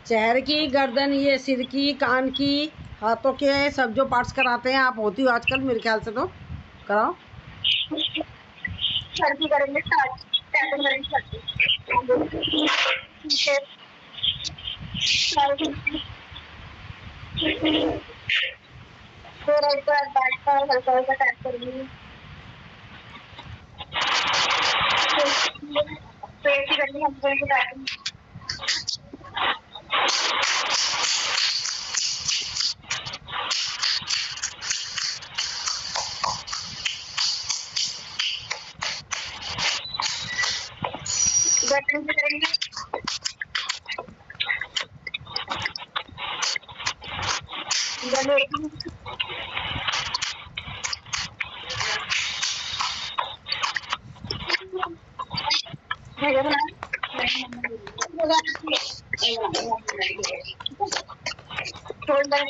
चेहरे की, गर्दन, ये सिर की, कान की, हाथों के सब जो पार्ट्स कराते हैं आप, होती हो आजकल मेरे ख्याल से, तो कराओ। सर की करेंगे स्टार्ट, टैपिंग करेंगे फिर एक बार बैक पर हल्का हल्का टैप करेंगे, पेट की करेंगे हल्का हल्का टैपिंग। बटन से करेंगे, गले की शोल्डर